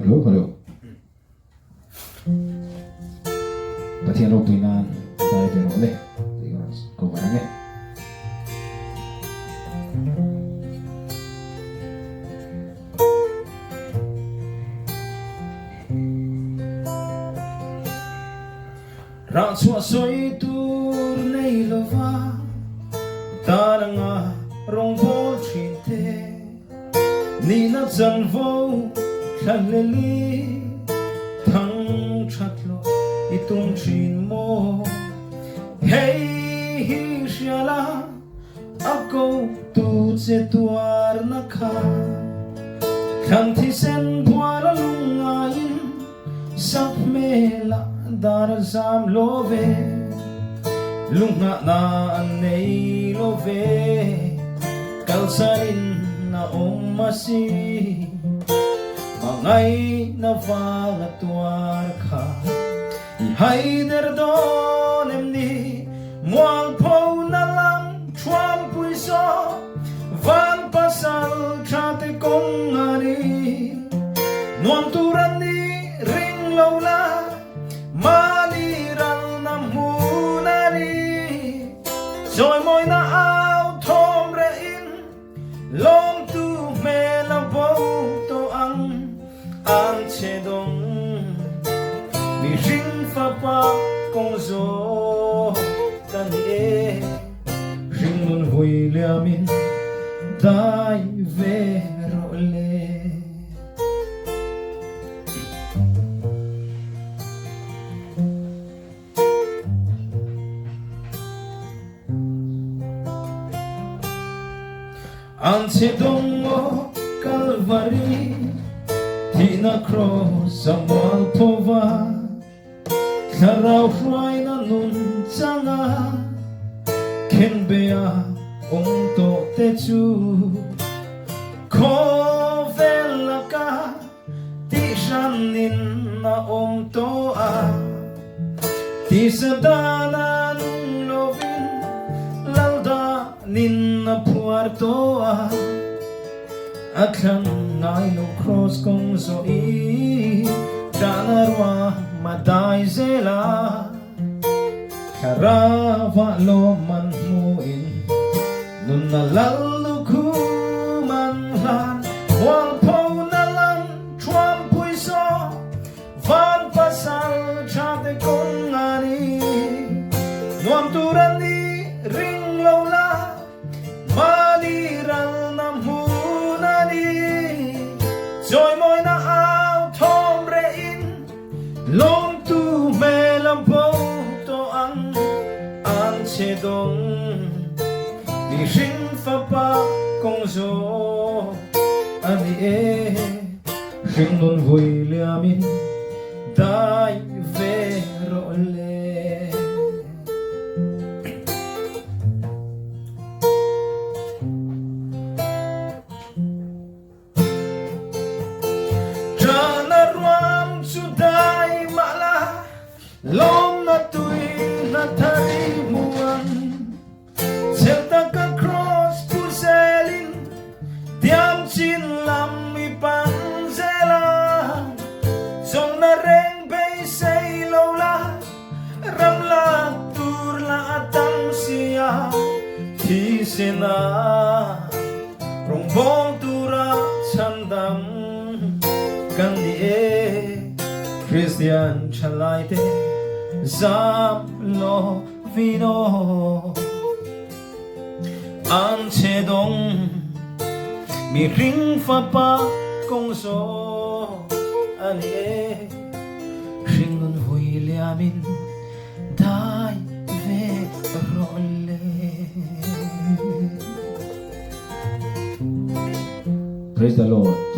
Hello. Pathian lok tuinan dai ve ro le. Ko ba nge. Ra chua soi tur nei lova taranga rong vol chin te ni na chan vo khaleli thang chat lo itung chin mo hey hi shala ako tu che tuar na kha kham thi sen bwala lungain sak mela dar zam love lunga na anei love kalsain na masi mangai na vala tuar kha hai der don emni muang po na lam chuan pui so van pasal chate kong ari nuam turan ni ring lola maliral na munari rồi môi na ao thom re in lom tu me la bo to ang che dong mi rin fa pa kong zo tan e ring nun hui liamin dai ve ro le Anse dongo Calvary Tina cross amal pova Karau fly na nun changa Ken bea to te chu Ko vela ka Ti shanin na to a Ti sadanan lovin Lalda nin na puerto a Aklang ngai no cross kong so i Danarwa maday zela Karava lo man muin Nun nalalo kuman lan Wang po na lang chuan pui so Van pasal chate kong ani Nuam turan ni ring lola Maliral na munani Joy moy na ao thom re in Lom tu me lam po to ang che dong Ni rin fa pa kong zo ani e Ring nun vui liamin dai ve ro le Long na tui na thari muan Selta ka cross puselin Tiam chin lam mi pan zela Zong na reng bay say lola Ram la tur la atam siya Thi sena Rong bong tura chandam Gandhi e Christian chalai te Zam lo vino An che dong Mi ring fa pa kong so Ani e Ring nun hui liamin Dai ve role Praise the Lord.